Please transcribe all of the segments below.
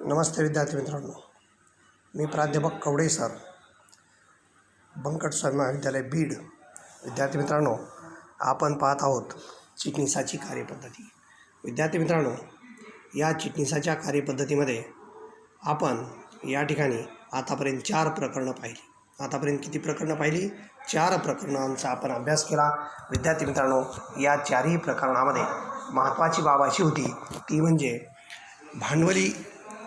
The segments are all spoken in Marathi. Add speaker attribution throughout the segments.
Speaker 1: नमस्ते विद्यार्थी मित्रांनो, मी प्राध्यापक कवडे सर, बंकट स्वामी महाविद्यालय बीड. विद्यार्थी मित्रांनो, आपण पाहत आहोत चिटणीसाची कार्यपद्धती. विद्यार्थी मित्रांनो, या चिटणीसाच्या कार्यपद्धतीमध्ये आपण या ठिकाणी आतापर्यंत 4 प्रकरणं पाहिली. आतापर्यंत किती प्रकरणं पाहिली? 4 प्रकरणांचा आपण अभ्यास केला. विद्यार्थी मित्रांनो, या 4ही प्रकरणामध्ये महत्त्वाची बाब अशी होती ती म्हणजे भांडवली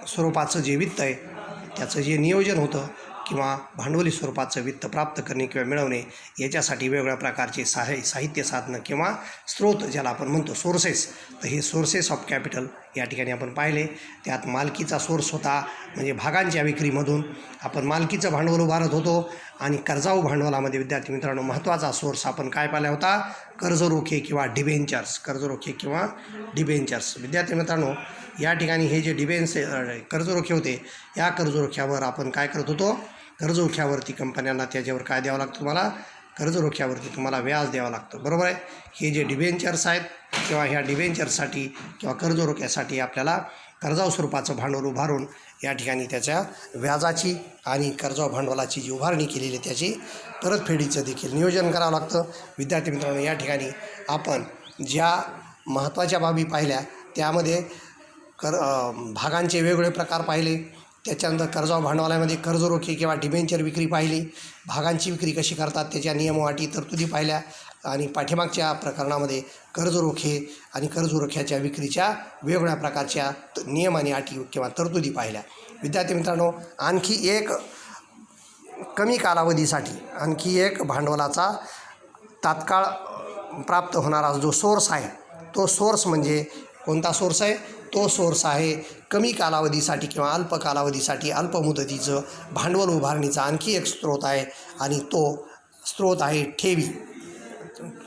Speaker 1: स्वरूपाचं जे वित्त आहे त्याचं जे नियोजन होतं किंवा भांडवली स्वरूपाचं वित्त प्राप्त करणे किंवा मिळवणे याच्यासाठी वेगवेगळ्या प्रकारचे साहित्य साधनं किंवा स्रोत ज्याला आपण म्हणतो सोर्सेस. तर हे सोर्सेस ऑफ कॅपिटल या ठिकाणी आपण पाहिले. त्यात मालकीचा सोर्स होता, म्हणजे भागांच्या विक्रीमधून आपण मालकीचं भांडवल उभारत होतो. आणि कर्जाऊ भांडवलामध्ये विद्यार्थी मित्रांनो महत्त्वाचा सोर्स आपण काय पाहिला होता? कर्जरोखे किंवा डिबेंचर्स. कर्जरोखे किंवा डिबेंचर्स. विद्यार्थी मित्रांनो, या ठिकाणी हे जे कर्जरोखे होते, या कर्जरोख्यावर आपण काय करत होतो? कर्जरोख्यावरती कंपन्यांना त्याच्यावर काय द्यावं लागतं? तुम्हाला कर्जरोख्यावरती तुम्हाला व्याज द्यावं लागतं, बरोबर आहे. हे जे डिबेंचर्स आहेत किंवा ह्या डिबेंचरसाठी किंवा कर्जरोख्यासाठी आपल्याला कर्जाऊ स्वरूपाचं भांडवल उभारून या ठिकाणी त्याच्या व्याजाची आणि कर्जाऊ भांडवलाची जी उभारणी केलेली त्याची परतफेडीचं देखील नियोजन करावं लागतं. विद्यार्थी मित्रांनो, या ठिकाणी आपण ज्या महत्त्वाच्या बाबी पाहिल्या त्यामध्ये भागांचे वेगवेगळे प्रकार पाहिले. त्याच्यानंतर कर्जाऊ भांडवलामध्ये कर्जरोखे किंवा डिबेंचर विक्री पाहिली. भागांची विक्री कशी करतात त्याच्या नियम व अटी तरतुदी पाहिल्या. आणि पाठीमागच्या प्रकरणामध्ये कर्जरोखे आणि कर्जरोख्याच्या विक्रीच्या वेगवेगळ्या प्रकारच्या नियम आणि अटी किंवा तरतुदी पाहिल्या. विद्यार्थी मित्रांनो, आणखी एक कमी कालावधीसाठी आणखी एक भांडवलाचा तात्काळ प्राप्त होणारा जो सोर्स आहे तो सोर्स म्हणजे कोणता सोर्स आहे? तो सोर्स आहे कमी कालावधीसाठी किंवा अल्प कालावधीसाठी अल्प मुदतीचं भांडवल उभारणीचा आणखी एक स्रोत आहे आणि तो स्रोत आहे ठेवी.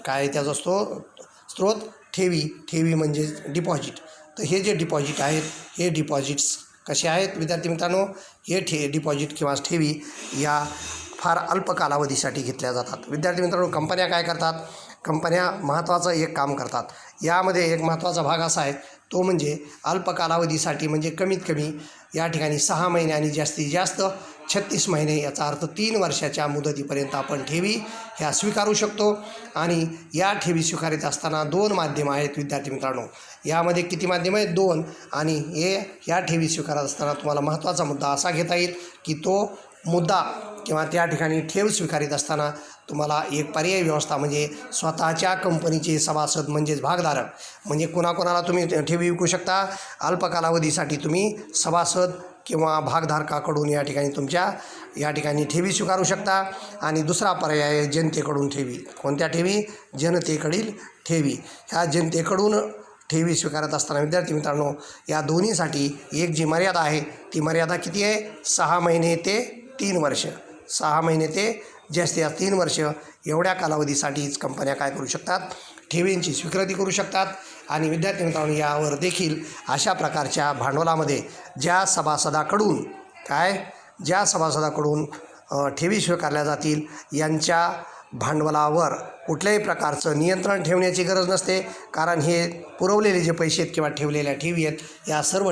Speaker 1: काय त्याचा स्रोत? ठेवी. ठेवी म्हणजे डिपॉझिट. तर हे जे डिपॉझिट आहेत हे डिपॉझिट्स कसे आहेत विद्यार्थी मित्रांनो? हे डिपॉझिट किंवा ठेवी या फार अल्प कालावधीसाठी घेतल्या जातात. विद्यार्थी मित्रांनो, कंपन्या काय करतात? कंपन्या महत्त्वाचं एक काम करतात. यामध्ये एक महत्त्वाचा भाग असा आहे तो म्हणजे अल्प कालावधीसाठी म्हणजे कमीत कमी या ठिकाणी 6 महिने आणि जास्तीत जास्त 36 महिने, याचा अर्थ 3 वर्षाच्या मुदतीपर्यंत आपण ठेवी ह्या स्वीकारू शकतो. आणि या ठेवी स्वीकारित असताना 2 माध्यमं आहेत विद्यार्थी मित्रांनो. यामध्ये किती माध्यमं आहेत? 2. आणि या ठेवी स्वीकारत असताना तुम्हाला महत्त्वाचा मुद्दा असा घेता येईल की तो मुद्दा किंवा त्या ठिकाणी ठेव स्वीकारित असताना तुम्हाला एक पर्यायी व्यवस्था म्हणजे स्वतःच्या कंपनीचे सभासद म्हणजेच भागधारक, म्हणजे कोणाकोणाला तुम्ही ठेवी विकू शकता? अल्प कालावधीसाठी तुम्ही सभासद किंवा भागधारकाकडून या ठिकाणी तुमच्या या ठिकाणी ठेवी स्वीकारू शकता. आणि दुसरा पर्याय आहे जनतेकडून ठेवी. कोणत्या ठेवी? जनतेकडील ठेवी. ह्या जनतेकडून ठेवी स्वीकारत असताना विद्यार्थी मित्रांनो या दोन्हीसाठी एक जी मर्यादा आहे ती मर्यादा किती आहे? 6 महिने ते 3 वर्ष. 6 महिने ते जास्तीत जास्त 3 वर्ष एवढ्या कालावधीसाठीच कंपन्या काय करू शकतात? ठेवींची स्वीकृती करू शकतात. आणि विद्यार्थी मित्रांनो, यावर देखील अशा प्रकारच्या भांडवलामध्ये ज्या सभासदाकडून ठेवी स्वीकारल्या जातील यांच्या भांडवलावर कुठल्याही प्रकारचं नियंत्रण ठेवण्याची गरज नसते. कारण हे पुरवलेले जे पैसे आहेत किंवा ठेवलेल्या ठेवी आहेत या सर्व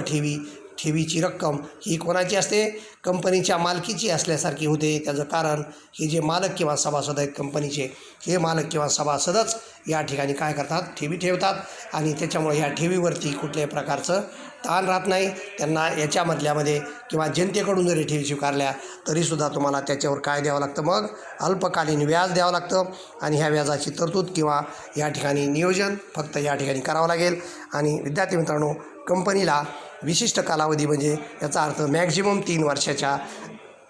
Speaker 1: ठेवीची रक्कम ही कोणाची असते? कंपनीच्या मालकीची असल्यासारखी होते. त्याचं कारण हे जे मालक किंवा सभासद आहेत कंपनीचे, हे मालक किंवा सभासदच या ठिकाणी काय करतात? ठेवी ठेवतात. आणि त्याच्यामुळे ह्या ठेवीवरती कुठल्याही प्रकारचं ताण राहत नाही. त्यांना याच्यामधल्यामध्ये किंवा जनतेकडून जरी ठेवी स्वीकारल्या तरीसुद्धा तुम्हाला त्याच्यावर काय द्यावं लागतं? मग अल्पकालीन व्याज द्यावं लागतं. आणि ह्या व्याजाची तरतूद किंवा या ठिकाणी नियोजन फक्त या ठिकाणी करावं लागेल. आणि विद्यार्थी मित्रांनो, कंपनीला विशिष्ट कालावधी म्हणजे याचा अर्थ मॅक्झिमम 3 वर्षाच्या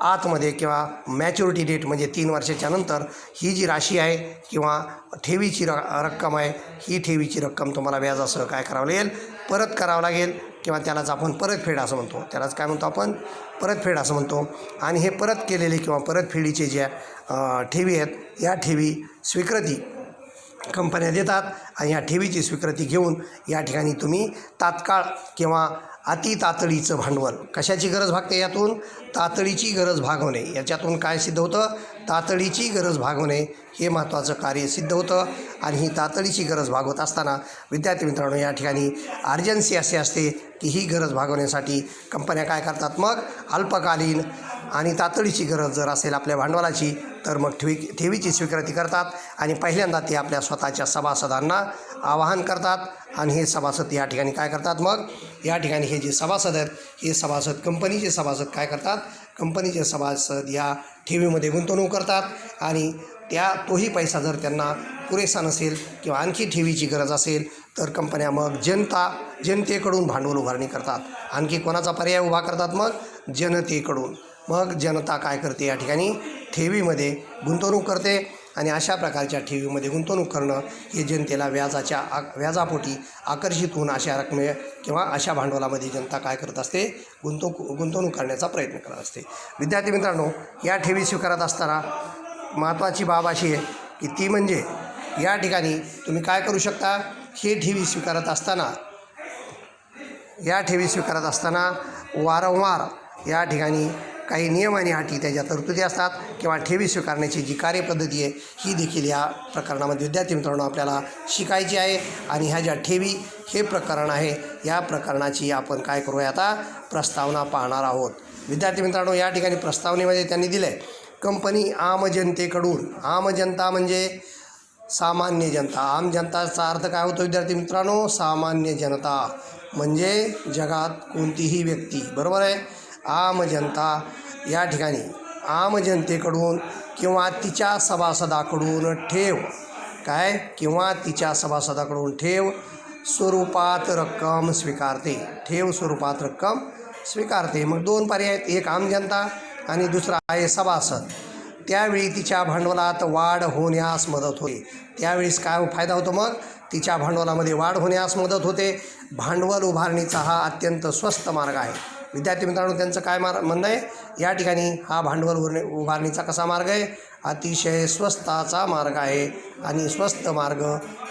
Speaker 1: आतमध्ये किंवा मॅच्युरिटी डेट म्हणजे 3 वर्षाच्या नंतर ही जी राशी आहे किंवा ठेवीची रक्कम आहे ही ठेवीची रक्कम तुम्हाला व्याजासह काय करावं लागेल? परत करावं लागेल. किंवा त्यालाच आपण परतफेड असं म्हणतो. त्यालाच काय म्हणतो आपण? परतफेड असं म्हणतो. आणि हे परत केलेले किंवा परतफेडीचे ज्या ठेवी आहेत या ठेवी स्वीकृती कंपन्या देतात. आणि या ठेवीची स्वीकृती घेऊन या ठिकाणी तुम्ही तात्काळ किंवा अति तातडीचं भांडवल. कशाची गरज भागते यातून? तातडीची गरज भागवणे. याच्यातून काय सिद्ध होतं? तातडीची गरज भागवणे हे महत्त्वाचं कार्य सिद्ध होतं. आणि ही तातडीची गरज भागवत असताना विद्यार्थी मित्रांनो या ठिकाणी अर्जन्सी असे असते की ही गरज भागवण्यासाठी कंपन्या काय करतात? मग अल्पकालीन आणि तातडीची गरज जर असेल आपल्या भांडवलाची तर मग ठेवीची स्वीकृती करतात आणि पहिल्यांदा ते आपल्या स्वतःच्या सभासदांना आवाहन करतात. आणि हे सभासद या ठिकाणी काय करतात? मग या ठिकाणी हे जे सभासद आहेत हे सभासद कंपनीचे सभासद काय करतात? कंपनीचे सभासद या ठेवीमध्ये गुंतवणूक करतात. आणि तोही पैसा जर त्यांना पुरेसा नसेल किंवा आणखी ठेवीची गरज असेल तर कंपन्या मग जनतेकडून भांडवल उभारणी करतात. आणखी कोणाचा पर्याय उभा करतात? मग जनतेकडून. मग जनता काय करते? या ठिकाणी ठेवीमध्ये गुंतवणूक करते. आणि अशा प्रकारच्या ठेवीमध्ये गुंतवणूक करणं हे जनतेला व्याजापोटी आकर्षित होऊन अशा रकमे किंवा अशा भांडवलामध्ये जनता काय करत असते? गुंतवणूक करण्याचा प्रयत्न करत असते. विद्यार्थी मित्रांनो या ठेवी स्वीकारत असताना महत्त्वाची बाब अशी आहे की ती म्हणजे या ठिकाणी तुम्ही काय करू शकता? हे ठेवी स्वीकारत असताना वारंवार या ठिकाणी काही नियम आणि अटी त्याच्या तरतुदी असतात किंवा ठेवी स्वीकारण्याची जी कार्यपद्धती आहे ही देखील या प्रकरणामध्ये विद्यार्थी मित्रांनो आपल्याला शिकायची आहे. आणि ह्या ज्या ठेवी हे प्रकरण आहे या प्रकरणाची आपण काय करूया आता? प्रस्तावना पाहणार आहोत. विद्यार्थी मित्रांनो या ठिकाणी प्रस्तावनेमध्ये त्यांनी दिलं आहे कंपनी आम जनतेकडून. आम जनता म्हणजे सामान्य जनता. आम जनताचा अर्थ काय होतो विद्यार्थी मित्रांनो? सामान्य जनता म्हणजे जगात कोणतीही व्यक्ती. बरोबर आहे? आम जनता या ठिकाणी आम जनतेकडून किंवा तिच्या सभासदाकडून ठेव स्वरूपात रक्कम स्वीकारते. मग दोन पर्याय आहेत. एक आम जनता आणि दुसरा आहे सभासद. त्यावेळी तिच्या भांडवलात वाढ होण्यास मदत होते. त्यावेळेस काय फायदा होतो? मग तिच्या भांडवलामध्ये वाढ होण्यास मदत होते. भांडवल उभारणीचा हा अत्यंत स्वस्त मार्ग आहे. विद्यार्थी मित्रांनो त्यांचं काय म्हणणं आहे? या ठिकाणी हा भांडवल उभारणीचा कसा मार्ग आहे? अतिशय स्वस्ताचा मार्ग आहे. आणि स्वस्त मार्ग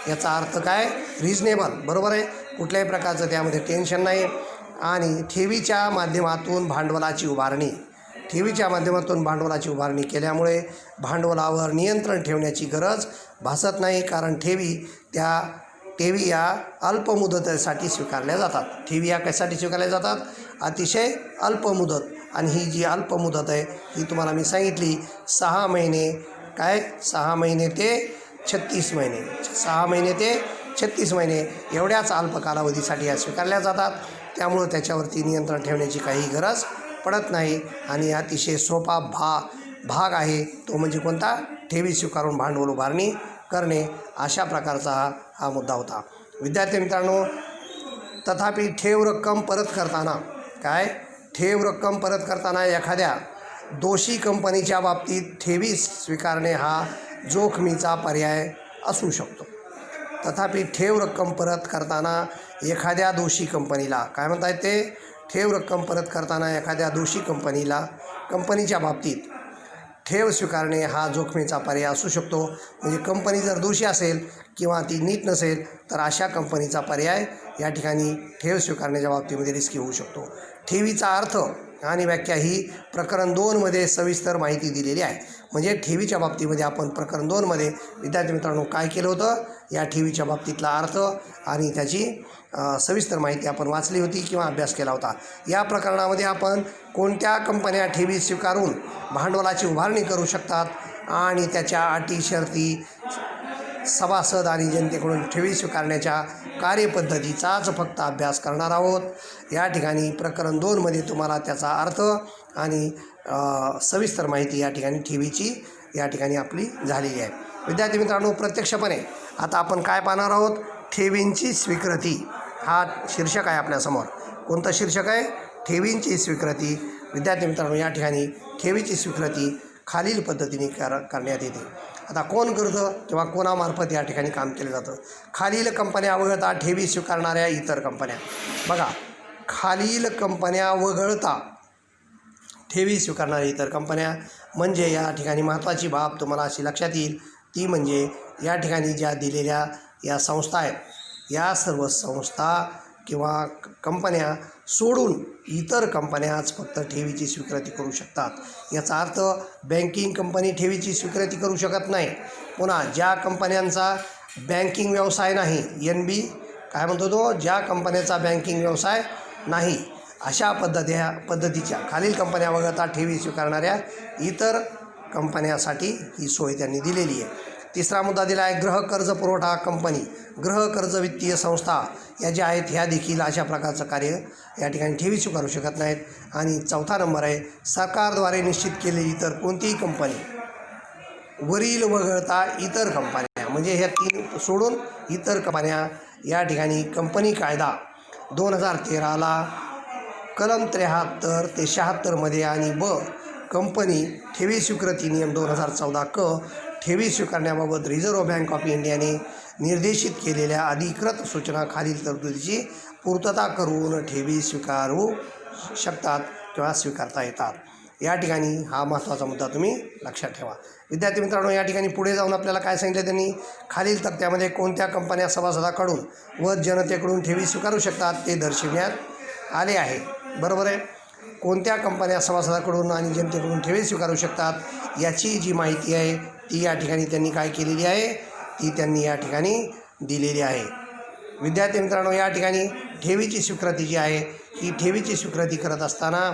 Speaker 1: याचा अर्थ काय? रिजनेबल. बरोबर आहे? कुठल्याही प्रकारचं त्यामध्ये टेन्शन नाही. आणि ठेवीच्या माध्यमातून भांडवलाची उभारणी केल्यामुळे भांडवलावर नियंत्रण ठेवण्याची गरज भासत नाही. कारण ठेवी या अल्पमुदतीसाठी स्वीकारल्या जातात. ठेवी या कशासाठी स्वीकारल्या जातात? अतिशय अल्पमुदत. आणि ही जी अल्पमुदत आहे ही तुम्हाला मी सांगितली 6 महिने ते 36 महिने एवढ्याच अल्प कालावधीसाठी या स्वीकारल्या जातात. त्यामुळं त्याच्यावरती नियंत्रण ठेवण्याची काही गरज पडत नाही. आणि अतिशय सोपा भाग आहे तो म्हणजे कोणता? ठेवी स्वीकारून भांडवल उभारणी करणे. अशा प्रकारचा हा मुद्दा होता. विद्यार्थी मित्रांनो तथापि ठेव रक्कम परत करताना एखाद्या दोषी कंपनीच्या बाबतीत ठेवी स्वीकारणे हा जोखमीचा पर्याय असू शकतो. तथापि ठेव रक्कम परत करताना एखाद्या दोषी कंपनीला काय म्हणता येते? ठेव रक्कम परत करताना एखाद्या दोषी कंपनीच्या बाबतीत ठेव स्वीकारणे हा जोखमीचा पर्याय असू शकतो. म्हणजे कंपनी जर दोषी असेल किंवा ती नीट नसेल तर अशा कंपनीचा पर्याय या ठिकाणी ठेव स्वीकारण्याच्या बाबतीमध्ये रिस्की होऊ शकतो. ठेवीचा अर्थ आणि व्याख्या ही प्रकरण 2 मध्ये सविस्तर माहिती दिलेली आहे. म्हणजे ठेवीच्या बाबतीमध्ये आपण प्रकरण 2 मध्ये विद्यार्थी मित्रांनो काय केलं होतं? या ठेवीच्या बाबतीतला अर्थ आणि त्याची सविस्तर माहिती आपण वाचली होती किंवा अभ्यास केला होता. या प्रकरणामध्ये आपण कोणत्या कंपन्या ठेवी स्वीकारून भांडवलाची उभारणी करू शकतात आणि त्याच्या अटी शर्ती सभासद आणि जनतेकडून ठेवी स्वीकारण्याच्या कार्यपद्धतीचाच फक्त अभ्यास करणार आहोत. या ठिकाणी प्रकरण 2 मध्ये तुम्हाला त्याचा अर्थ आणि सविस्तर माहिती या ठिकाणी ठेवीची या ठिकाणी आपली झालेली आहे. विद्यार्थी मित्रांनो प्रत्यक्षपणे आता आपण काय पाहणार आहोत? ठेवींची स्वीकृती हा शीर्षक आहे आपल्यासमोर. कोणतं शीर्षक आहे? ठेवींची स्वीकृती. विद्यार्थी मित्रांनो या ठिकाणी ठेवीची स्वीकृती खालील पद्धतीने करण्यात येते. आता कोण करतं किंवा कोणामार्फत या ठिकाणी काम केलं जातं? खालील कंपन्या वगळता ठेवी स्वीकारणाऱ्या इतर कंपन्या. बघा खालील कंपन्या वगळता ठेवी स्वीकारणाऱ्या इतर कंपन्या म्हणजे या ठिकाणी महत्त्वाची बाब तुम्हाला अशी लक्षात येईल ती म्हणजे या ठिकाणी ज्या दिलेल्या या संस्था आहेत या सर्व संस्था किंवा कंपन्या सोडून इतर कंपन्याच फक्त ठेवीची स्वीकृती करू शकतात। याचा अर्थ बँकिंग कंपनी ठेवीची स्वीकृती करू शकत नाही। पुन्हा ज्या कंपन्यांचा बँकिंग व्यवसाय नाही, NB काय म्हणतो तो, ज्या कंपन्याचा बँकिंग व्यवसाय नाही अशा पद्धतीच्या खालील कंपन्या वगळता ठेवी स्वीकारणाऱ्या इतर कंपन्यासाठी ही सोय त्यांनी दिलेली आहे। तिसरा मुद्दा दिला आहे गृह कर्ज पुरवठा कंपनी, गृह कर्ज वित्तीय संस्था या ज्या आहेत ह्या देखील अशा प्रकारचं कार्य या ठिकाणी ठेवी स्वीकारू शकत नाहीत। आणि चौथा नंबर आहे सरकारद्वारे निश्चित केलेली इतर कोणतीही कंपनी, वरील वगळता इतर कंपन्या, म्हणजे ह्या 3 सोडून इतर कंपन्या या ठिकाणी कंपनी कायदा 2013ला कलम 73 ते 76 मध्ये आणि कंपनी ठेवी स्वीकृती नियम 2014 ठेवी स्वीकारण्याबाबत रिझर्व्ह बँक ऑफ इंडियाने निर्देशित केलेल्या अधिकृत सूचना खालील तरतुदीची पूर्तता करून ठेवी स्वीकारू शकतात किंवा स्वीकारता येतात। या ठिकाणी हा महत्त्वाचा मुद्दा तुम्ही लक्षात ठेवा। विद्यार्थी मित्रांनो, या ठिकाणी पुढे जाऊन आपल्याला काय सांगितलं त्यांनी, खालील तक्त्यामध्ये कोणत्या कंपन्या सभासदाकडून व जनतेकडून ठेवी स्वीकारू शकतात ते दर्शविण्यात आले आहे। बरोबर आहे, कोणत्या कंपन्या सभासदाकडून आणि जनतेकडून ठेवी स्वीकारू शकतात याची जी माहिती आहे ती या ठिकाणी त्यांनी काय केलेली आहे, ती त्यांनी या ठिकाणी दिलेली आहे। विद्यार्थी मित्रांनो, या ठिकाणी ठेवीची स्वीकृती जी आहे ही ठेवीची स्वीकृती करत असताना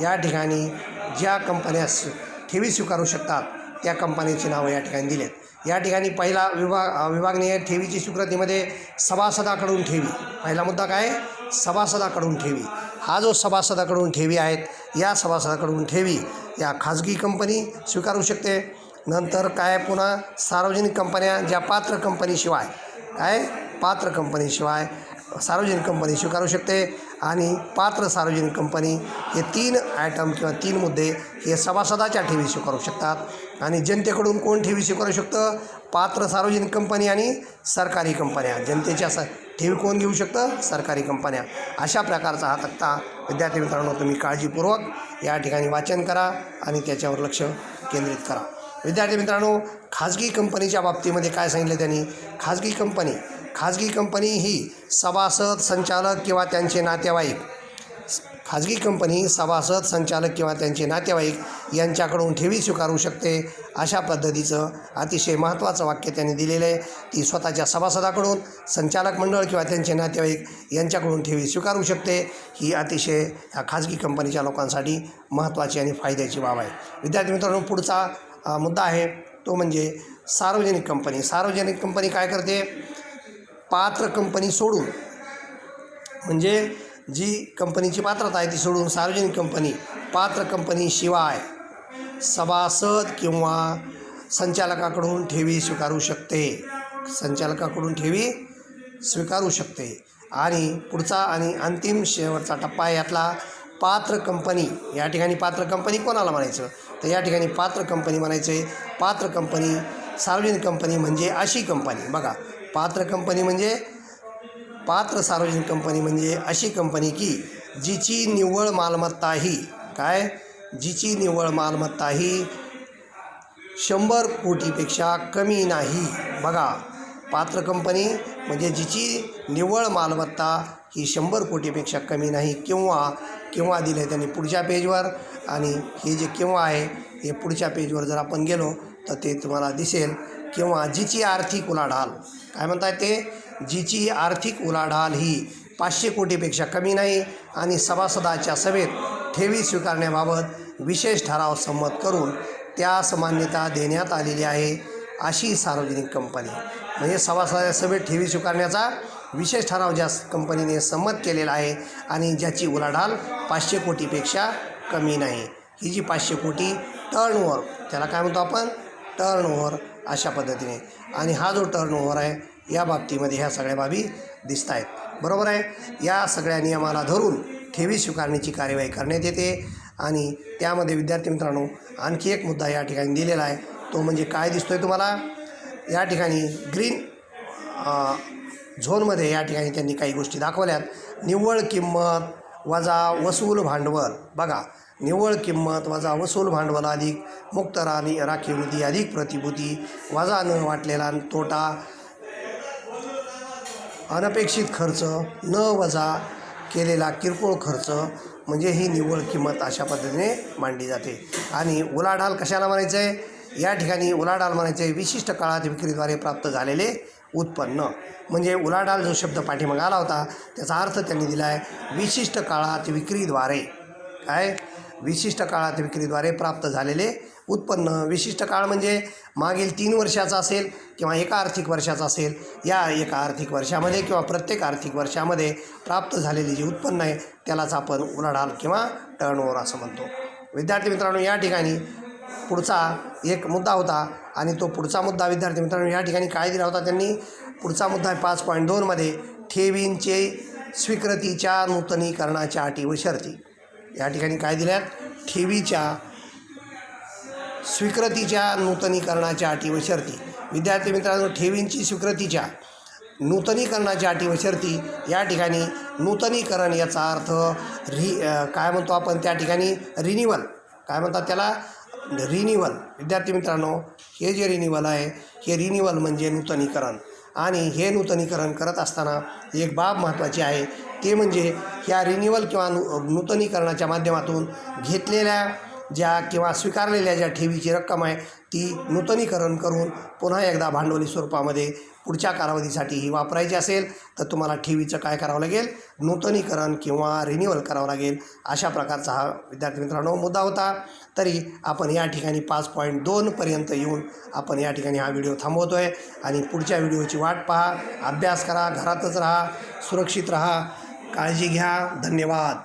Speaker 1: या ठिकाणी ज्या कंपन्या ठेवी स्वीकारू शकतात त्या कंपन्यांची नावं या ठिकाणी दिलेत। या ठिकाणी पहिला विभागणी आहे ठेवीची स्वीकृतीमध्ये सभासदाकडून ठेवी। पहिला मुद्दा काय, सभासदाकडून ठेवी। हा जो सभासदाकडून ठेवी आहेत या सभासदाकडून ठेवी या खाजगी कंपनी स्वीकारू शकते। नंतर काय, पुन्हा सार्वजनिक कंपन्या ज्या पात्र कंपनीशिवाय पात्र कंपनीशिवाय सार्वजनिक कंपनी स्वीकारू शकते। आणि पात्र सार्वजनिक कंपनी हे 3 आयटम किंवा 3 मुद्दे हे सभासदाच्या ठेवी स्वीकारू शकतात। आणि जनतेकडून कोण ठेवी स्वीकारू शकतं, पात्र सार्वजनिक कंपनी आणि सरकारी कंपन्या। जनतेच्या ठेवी कोण घेऊ शकतं, सरकारी कंपन्या। अशा प्रकारचा हा तक्ता विद्यार्थी मित्रांनो तुम्ही काळजीपूर्वक या ठिकाणी वाचन करा आणि त्याच्यावर लक्ष केंद्रित करा। विद्यार्थी मित्रांनो, खाजगी कंपनीच्या बाबतीमध्ये काय सांगितलं त्यांनी, खाजगी कंपनी ही सभासद, संचालक किंवा त्यांचे नातेवाईक, खाजगी कंपनी सभासद, संचालक किंवा त्यांचे नातेवाईक यांच्याकडून ठेवी स्वीकारू शकते। अशा पद्धतीचं अतिशय महत्त्वाचं वाक्य त्यांनी दिलेलं आहे। ती स्वतःच्या सभासदाकडून, संचालक मंडळ किंवा त्यांचे नातेवाईक यांच्याकडून ठेवी स्वीकारू शकते। ही अतिशय ह्या खाजगी कंपनीच्या लोकांसाठी महत्त्वाची आणि फायद्याची बाब आहे। विद्यार्थी मित्रांनो, पुढचा मुद्दा आहे तो म्हणजे सार्वजनिक कंपनी। सार्वजनिक कंपनी काय करते, पात्र कंपनी सोडून, म्हणजे जी कंपनीची पात्रता आहे ती सोडून सार्वजनिक कंपनी पात्र कंपनीशिवाय सभासद किंवा संचालकाकडून ठेवी स्वीकारू शकते। आणि पुढचा आणि अंतिम शेवटचा टप्पा यातला पात्र कंपनी। या ठिकाणी पात्र कंपनी कोणाला म्हणायचं, तर या ठिकाणी पात्र कंपनी म्हणायचे, पात्र कंपनी सार्वजनिक कंपनी म्हणजे अशी कंपनी, बघा पात्र कंपनी म्हणजे पात्र सार्वजनिक कंपनी म्हणजे अशी कंपनी की जिची निव्वळ मालमत्ता ही 100 कोटीपेक्षा कमी नाही। बघा, पात्र कंपनी म्हणजे जिची निव्वळ मालमत्ता ही 100 कोटीपेक्षा कमी नाही। किंवा दिलं आहे त्यांनी पुढच्या पेजवर, आणि हे जे किंवा आहे हे पुढच्या पेजवर जर आपण गेलो तर ते तुम्हाला दिसेल। किंवा जिची आर्थिक उलाढाल, काय म्हणताय ते, जिची आर्थिक उलाढाल ही 500 कोटीपेक्षा कमी नाही आणि सभासदाच्या सभेत ठेवी स्वीकारण्याबाबत विशेष ठराव संमत करून त्यास मान्यता देण्यात आलेली आहे अशी सार्वजनिक कंपनी। म्हणजे सभासदाच्या सभेत ठेवी स्वीकारण्याचा विशेष ठराव ज्या कंपनीने संमत केलेला आहे आणि ज्याची उलाढाल 500 कोटीपेक्षा कमी नाही। ही जी 500 कोटी टर्नओव्हर, त्याला काय म्हणतो आपण, टर्नओव्हर, अशा पद्धतीने। आणि हा जो टर्नओव्हर आहे या बाबतीमध्ये ह्या सगळ्या बाबी दिसत आहेत। बरोबर आहे, या सगळ्या नियमाला धरून ठेवी स्वीकारण्याची कार्यवाही करण्यात येते। आणि त्यामध्ये विद्यार्थी मित्रांनो आणखी एक मुद्दा या ठिकाणी दिलेला आहे, तो म्हणजे काय दिसतोय तुम्हाला, या ठिकाणी ग्रीन झोनमध्ये या ठिकाणी त्यांनी काही गोष्टी दाखवल्यात। निव्वळ किंमत वजा वसूल भांडवल, बघा निव्वळ किंमत वजा वसूल भांडवल अधिक मुक्त राखीव निधी अधिक प्रतिभूती वजा न वाटलेला तोटा अनपेक्षित खर्च न वजा केलेला किरकोळ खर्च म्हणजे ही निव्वळ किंमत अशा पद्धतीने मांडली जाते. आणि उलाढाल कशाला म्हणायचं आहे? या ठिकाणी उलाढाल म्हणायचं आहे विशिष्ट काळात विक्रीद्वारे प्राप्त झालेले उत्पन्न. म्हणजे उलाढाल जो शब्द पाठीमागे आला होता त्याचा अर्थ त्यांनी दिला आहे विशिष्ट काळात विक्रीद्वारे. काय? विशिष्ट काळात विक्रीद्वारे प्राप्त झालेले उत्पन्न. विशिष्ट काळ म्हणजे मागील 3 वर्षाचा असेल किंवा एका आर्थिक वर्षाचा असेल. या एका आर्थिक वर्षामध्ये किंवा प्रत्येक आर्थिक वर्षामध्ये प्राप्त झालेले जे उत्पन्न आहे त्यालाच आपण उलाढाल किंवा टर्नओव्हर असं म्हणतो. विद्यार्थी मित्रांनो, या ठिकाणी पुढचा एक मुद्दा होता आणि तो पुढचा मुद्दा विद्यार्थी मित्रांनो या ठिकाणी काय दिला होता त्यांनी? पुढचा मुद्दा आहे 5.2 मध्ये ठेवींचे स्वीकृतीच्या नूतनीकरणाच्या अटी व शर्ती. या ठिकाणी काय दिल्यात? ठेवीच्या स्वीकृतीच्या नूतनीकरणाच्या अटी व शर्ती. विद्यार्थी मित्रांनो, ठेवींची स्वीकृतीच्या नूतनीकरणाच्या अटी व शर्ती. या ठिकाणी नूतनीकरण याचा अर्थ काय म्हणतो आपण त्या ठिकाणी? रिन्युअल. काय म्हणतात त्याला? रिन्युअल. विद्यार्थी मित्रांनो, हे जे रिन्युअल आहे हे रिन्युअल म्हणजे नूतनीकरण. आणि हे नूतनीकरण करत असताना एक बाब महत्त्वाची आहे ते म्हणजे ह्या रिन्युअल किंवा नूतनीकरणाच्या माध्यमातून घेतलेल्या ज्या किंवा स्वीकारलेल्या ज्या ठेवीची रक्कम आहे ती नूतनीकरण करून पुन्हा एकदा भांडवली स्वरूपामध्ये पुढच्या कालावधीसाठी ही वापरायची असेल तर तुम्हाला ठेवीचं काय करावं लागेल? नूतनीकरण किंवा रिन्युअल करावं लागेल. अशा प्रकारचा हा विद्यार्थी मित्रांनो मुद्दा होता. तरी आपण या ठिकाणी 5.2 पर्यंत येऊन आपण या ठिकाणी हा व्हिडिओ थांबवतो आहे आणि पुढच्या व्हिडिओची वाट पहा. अभ्यास करा, घरातच राहा, सुरक्षित राहा, काळजी घ्या. धन्यवाद.